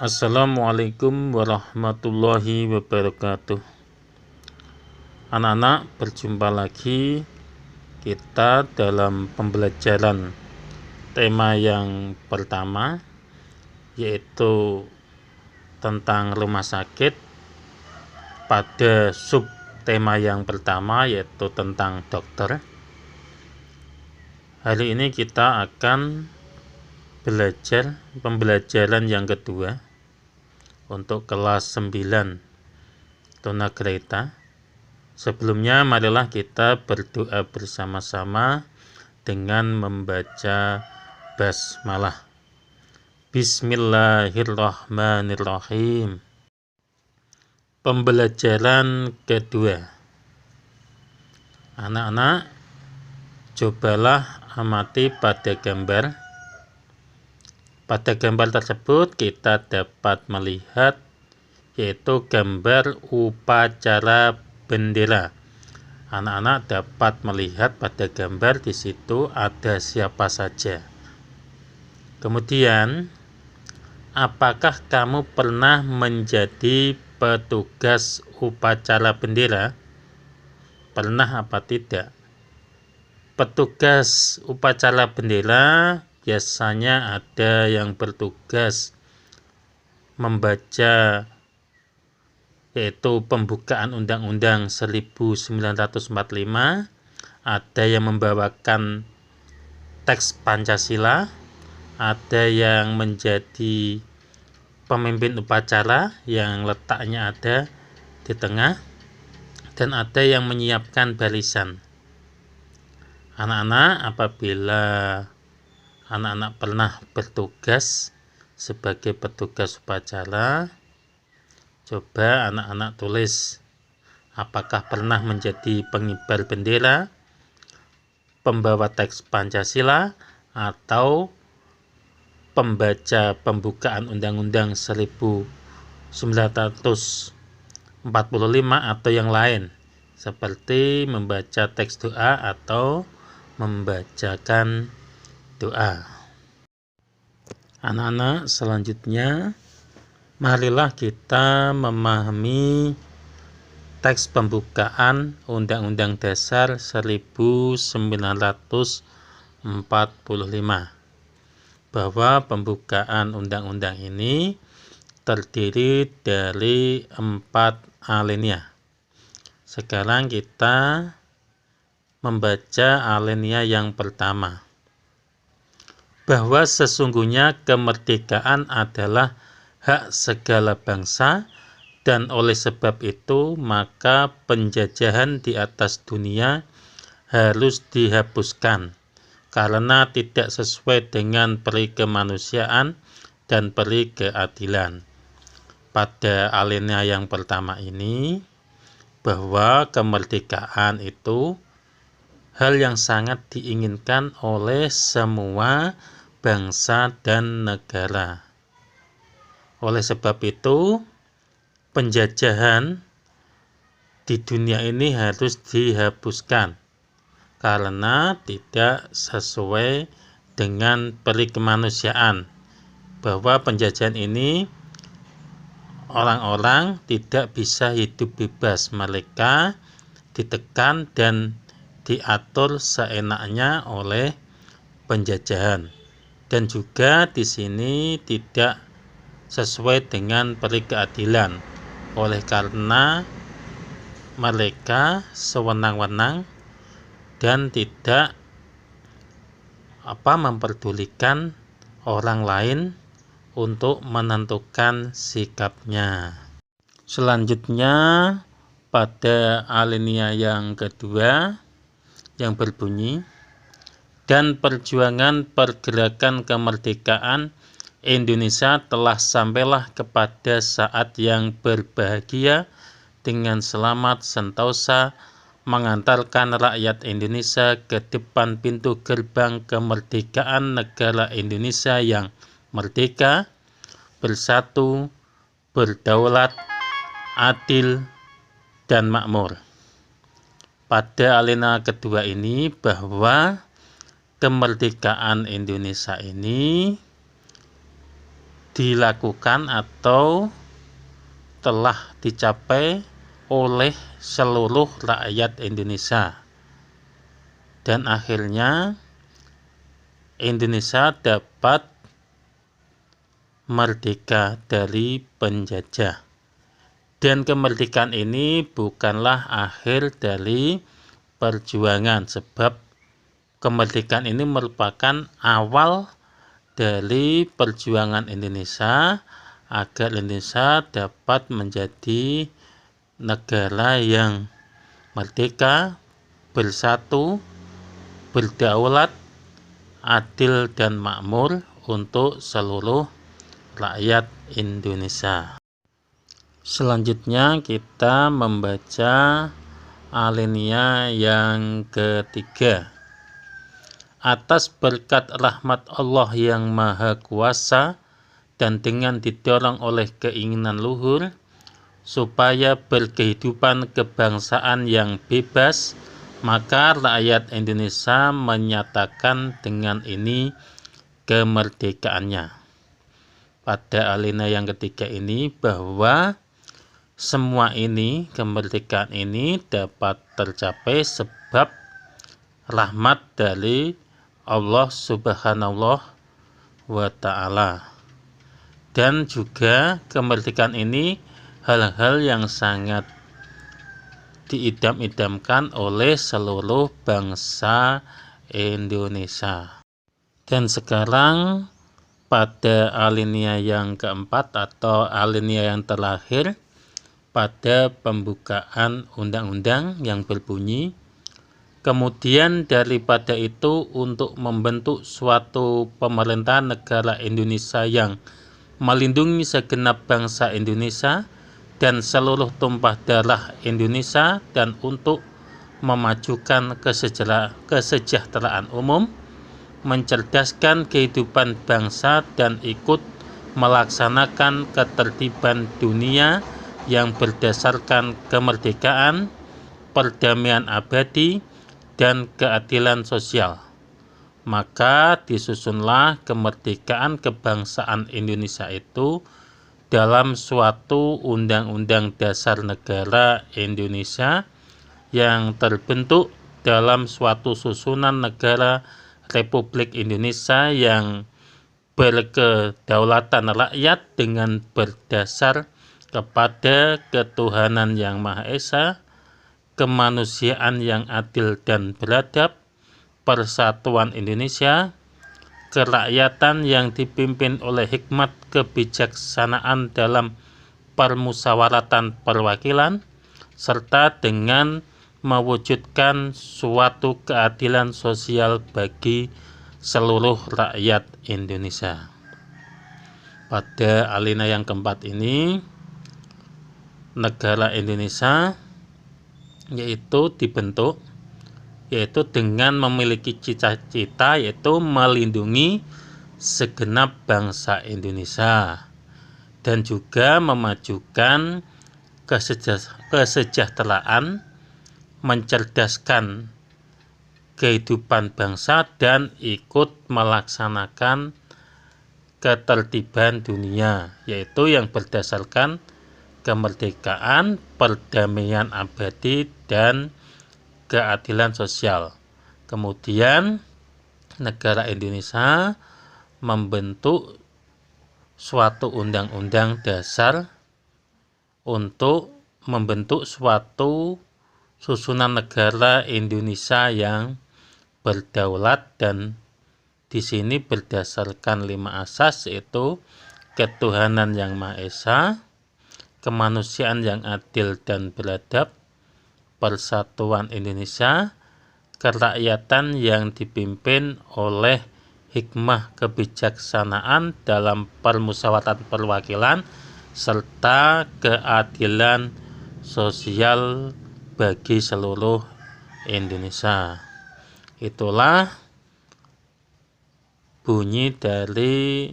Assalamualaikum warahmatullahi wabarakatuh. Anak-anak, berjumpa lagi kita dalam pembelajaran tema yang pertama, yaitu tentang rumah sakit, pada sub tema yang pertama, yaitu tentang dokter. Hari ini kita akan belajar pembelajaran yang kedua untuk kelas 9 tunagrahita. Sebelumnya marilah kita berdoa bersama-sama dengan membaca basmalah. Bismillahirrahmanirrahim. Pembelajaran kedua. Anak-anak, cobalah amati pada gambar. Pada gambar tersebut kita dapat melihat yaitu gambar upacara bendera. Anak-anak dapat melihat pada gambar di situ ada siapa saja. Kemudian, apakah kamu pernah menjadi petugas upacara bendera? Pernah apa tidak? Petugas upacara bendera biasanya ada yang bertugas membaca yaitu pembukaan Undang-Undang 1945, ada yang membawakan teks Pancasila, ada yang menjadi pemimpin upacara yang letaknya ada di tengah, dan ada yang menyiapkan barisan. Anak-anak, apabila anak-anak pernah bertugas sebagai petugas upacara, coba anak-anak tulis apakah pernah menjadi pengibar bendera, pembawa teks Pancasila, atau pembaca pembukaan Undang-Undang 1945 atau yang lain, seperti membaca teks doa atau membacakan doa. Anak-anak, selanjutnya marilah kita memahami teks pembukaan Undang-Undang Dasar 1945, bahwa pembukaan undang-undang ini terdiri dari 4 alinea. Sekarang kita membaca alinea yang pertama, bahwa sesungguhnya kemerdekaan adalah hak segala bangsa, dan oleh sebab itu maka penjajahan di atas dunia harus dihapuskan karena tidak sesuai dengan peri kemanusiaan dan peri keadilan. Pada alinea yang pertama ini, bahwa kemerdekaan itu hal yang sangat diinginkan oleh semua bangsa dan negara. Oleh sebab itu, penjajahan di dunia ini harus dihapuskan karena tidak sesuai dengan peri kemanusiaan, bahwa penjajahan ini orang-orang tidak bisa hidup bebas, mereka ditekan dan diatur seenaknya oleh penjajahan, dan juga di sini tidak sesuai dengan peri keadilan, oleh karena mereka sewenang-wenang dan tidak memperdulikan orang lain untuk menentukan sikapnya. Selanjutnya pada alinea yang kedua yang berbunyi, dan perjuangan pergerakan kemerdekaan Indonesia telah sampailah kepada saat yang berbahagia dengan selamat sentosa mengantarkan rakyat Indonesia ke depan pintu gerbang kemerdekaan negara Indonesia yang merdeka, bersatu, berdaulat, adil, dan makmur. Pada alinea kedua ini, bahwa kemerdekaan Indonesia ini dilakukan atau telah dicapai oleh seluruh rakyat Indonesia, dan akhirnya Indonesia dapat merdeka dari penjajah. Dan kemerdekaan ini bukanlah akhir dari perjuangan, sebab kemerdekaan ini merupakan awal dari perjuangan Indonesia agar Indonesia dapat menjadi negara yang merdeka, bersatu, berdaulat, adil dan makmur untuk seluruh rakyat Indonesia. Selanjutnya kita membaca alinea yang ketiga. Atas berkat rahmat Allah yang Maha Kuasa dan dengan didorong oleh keinginan luhur supaya berkehidupan kebangsaan yang bebas, maka rakyat Indonesia menyatakan dengan ini kemerdekaannya. Pada alinea yang ketiga ini bahwa semua ini, kemerdekaan ini dapat tercapai sebab rahmat dari Allah Subhanahu wa Ta'ala. Dan juga kemerdekaan ini hal-hal yang sangat diidam-idamkan oleh seluruh bangsa Indonesia. Dan sekarang pada alinea yang keempat atau alinea yang terakhir, pada pembukaan undang-undang yang berbunyi, kemudian daripada itu untuk membentuk suatu pemerintahan negara Indonesia yang melindungi segenap bangsa Indonesia dan seluruh tumpah darah Indonesia dan untuk memajukan kesejahteraan umum, mencerdaskan kehidupan bangsa dan ikut melaksanakan ketertiban dunia yang berdasarkan kemerdekaan, perdamaian abadi, dan keadilan sosial. Maka disusunlah kemerdekaan kebangsaan Indonesia itu dalam suatu Undang-Undang Dasar Negara Indonesia yang terbentuk dalam suatu susunan negara Republik Indonesia yang berkedaulatan rakyat dengan berdasar kepada ketuhanan yang Maha Esa, kemanusiaan yang adil dan beradab, persatuan Indonesia, kerakyatan yang dipimpin oleh hikmat kebijaksanaan dalam permusyawaratan perwakilan, serta dengan mewujudkan suatu keadilan sosial bagi seluruh rakyat Indonesia. Pada alinea yang keempat ini, negara Indonesia dibentuk dengan memiliki cita-cita yaitu melindungi segenap bangsa Indonesia dan juga memajukan kesejahteraan, mencerdaskan kehidupan bangsa dan ikut melaksanakan ketertiban dunia, yaitu yang berdasarkan kemerdekaan, perdamaian abadi, dan keadilan sosial. Kemudian negara Indonesia membentuk suatu undang-undang dasar untuk membentuk suatu susunan negara Indonesia yang berdaulat, dan di sini berdasarkan 5 asas, yaitu ketuhanan yang Maha Esa, kemanusiaan yang adil dan beradab, persatuan Indonesia, kerakyatan yang dipimpin oleh hikmah kebijaksanaan dalam permusyawaratan perwakilan, serta keadilan sosial bagi seluruh Indonesia. Itulah bunyi dari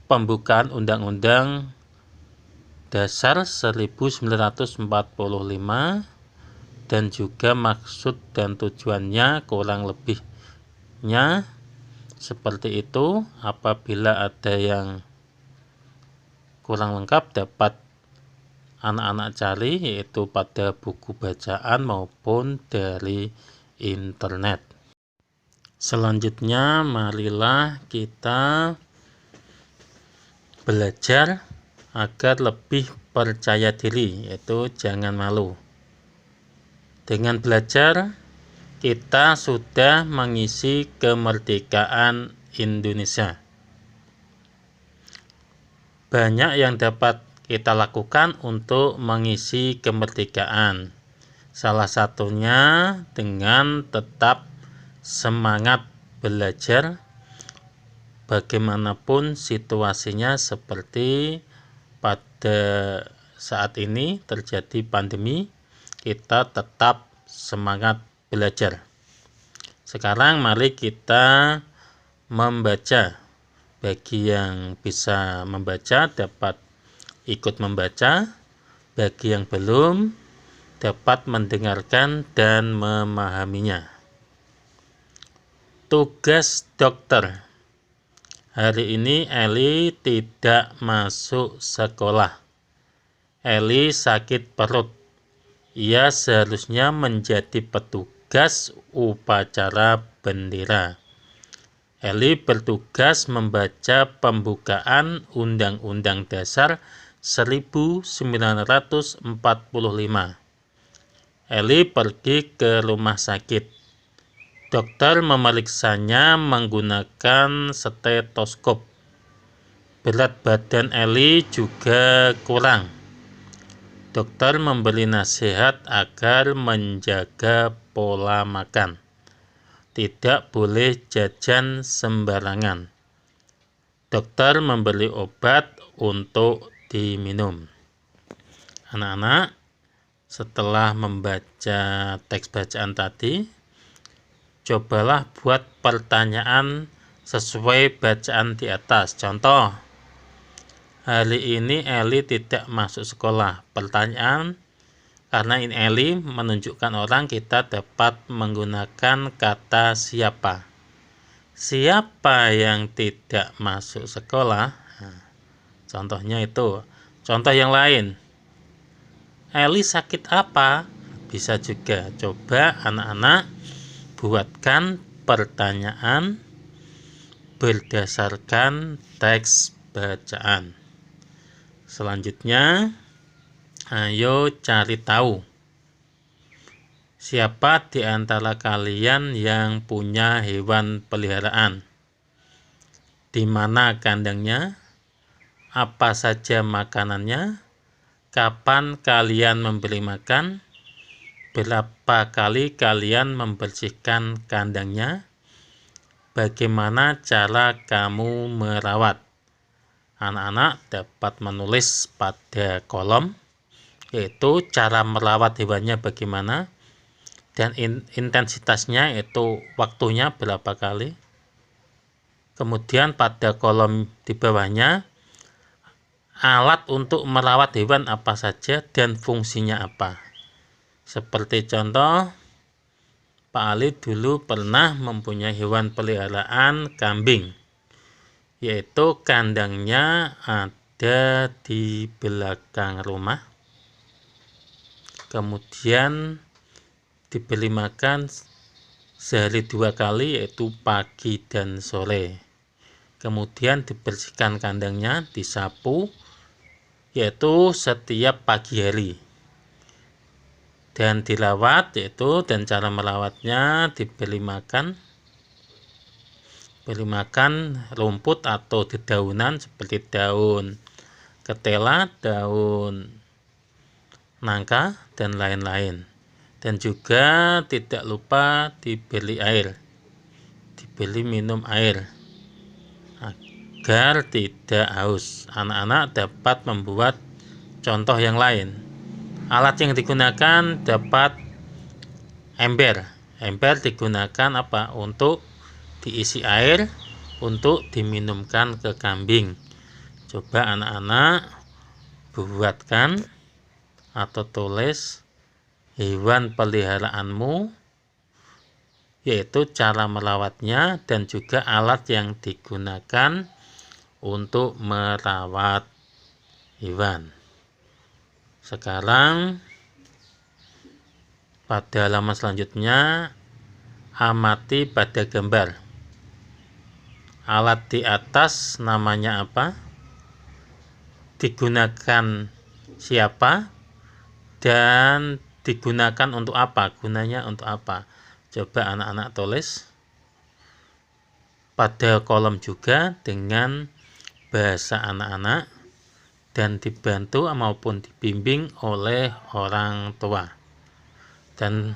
pembukaan Undang-Undang Dasar 1945 dan juga maksud dan tujuannya kurang lebihnya Seperti itu. Apabila ada yang kurang lengkap dapat anak-anak cari, yaitu pada buku bacaan maupun dari internet. Selanjutnya marilah kita belajar agar lebih percaya diri, yaitu jangan malu. Dengan belajar kita sudah mengisi kemerdekaan Indonesia. Banyak yang dapat kita lakukan untuk mengisi kemerdekaan. Salah satunya dengan tetap semangat belajar bagaimanapun situasinya, seperti pada saat ini terjadi pandemi, kita tetap semangat belajar. Sekarang mari kita membaca. Bagi yang bisa membaca dapat ikut membaca, bagi yang belum dapat mendengarkan dan memahaminya. Tugas dokter. Hari ini Eli tidak masuk sekolah. Eli sakit perut. Ia seharusnya menjadi petugas upacara bendera. Eli bertugas membaca pembukaan Undang-Undang Dasar 1945. Eli pergi ke rumah sakit. Dokter memeriksanya menggunakan stetoskop. Berat badan Eli juga kurang. Dokter memberi nasihat agar menjaga pola makan. Tidak boleh jajan sembarangan. Dokter memberi obat untuk diminum. Anak-anak, setelah membaca teks bacaan tadi, cobalah buat pertanyaan sesuai bacaan di atas. Contoh, hari ini Eli tidak masuk sekolah. Pertanyaan, karena ini Eli menunjukkan orang, kita dapat menggunakan kata siapa. Siapa yang tidak masuk sekolah? Nah, contohnya itu. Contoh yang lain, Eli sakit apa? Bisa juga. Coba anak-anak buatkan pertanyaan berdasarkan teks bacaan. Selanjutnya, ayo cari tahu siapa di antara kalian yang punya hewan peliharaan. Di mana kandangnya? Apa saja makanannya? Kapan kalian memberi makan? Berapa kali kalian membersihkan kandangnya? Bagaimana cara kamu merawat? Anak-anak dapat menulis pada kolom, yaitu cara merawat hewannya bagaimana, dan intensitasnya, yaitu waktunya berapa kali. Kemudian pada kolom di bawahnya, alat untuk merawat hewan apa saja dan fungsinya apa. Seperti contoh, Pak Ali dulu pernah mempunyai hewan peliharaan kambing, yaitu kandangnya ada di belakang rumah. Kemudian diberi makan sehari 2 kali, yaitu pagi dan sore. Kemudian dibersihkan kandangnya, disapu, yaitu setiap pagi hari. Dan dirawat, yaitu, dan cara merawatnya diberi makan rumput atau dedaunan seperti daun ketela, daun nangka, dan lain-lain. Dan juga tidak lupa diberi air, diberi minum air agar tidak haus. Anak-anak dapat membuat contoh yang lain. Alat yang digunakan dapat ember. Ember digunakan apa? Untuk diisi air untuk diminumkan ke kambing. Coba anak-anak buatkan atau tulis hewan peliharaanmu yaitu cara merawatnya dan juga alat yang digunakan untuk merawat hewan. Sekarang pada halaman selanjutnya, amati pada gambar. Alat di atas namanya apa? Digunakan siapa? Dan digunakan untuk apa? Gunanya untuk apa? Coba anak-anak tulis pada kolom juga dengan bahasa anak-anak dan dibantu maupun dibimbing oleh orang tua. Dan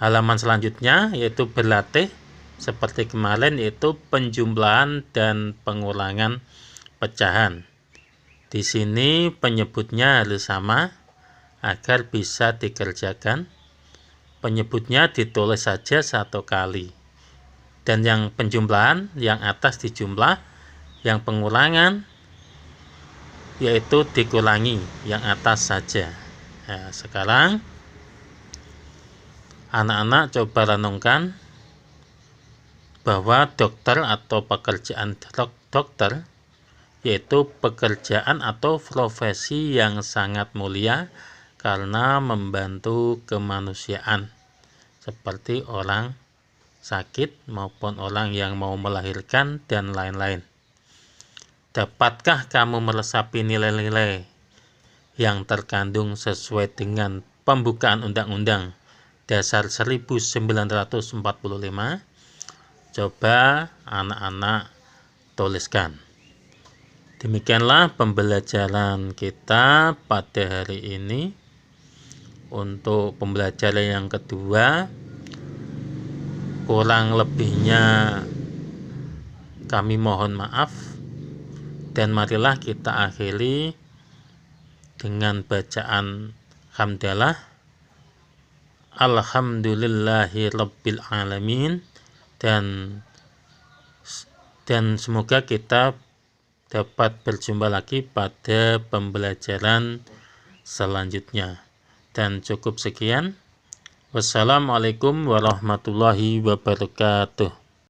halaman selanjutnya yaitu berlatih seperti kemarin, yaitu penjumlahan dan pengulangan pecahan. Di sini penyebutnya harus sama agar bisa dikerjakan. Penyebutnya ditulis saja 1 kali. Dan yang penjumlahan, yang atas dijumlah, yang pengulangan yaitu dikurangi, yang atas saja. Nah, sekarang anak-anak coba renungkan bahwa dokter atau pekerjaan dokter yaitu pekerjaan atau profesi yang sangat mulia karena membantu kemanusiaan, seperti orang sakit maupun orang yang mau melahirkan dan lain-lain. Dapatkah kamu meresapi nilai-nilai yang terkandung sesuai dengan pembukaan Undang-Undang Dasar 1945? Coba anak-anak tuliskan. Demikianlah pembelajaran kita pada hari ini. Untuk pembelajaran yang kedua, kurang lebihnya kami mohon maaf. Dan marilah kita akhiri dengan bacaan hamdalah. Alhamdulillahirabbil alamin. Dan semoga kita dapat berjumpa lagi pada pembelajaran selanjutnya. Dan cukup sekian. Wassalamualaikum warahmatullahi wabarakatuh.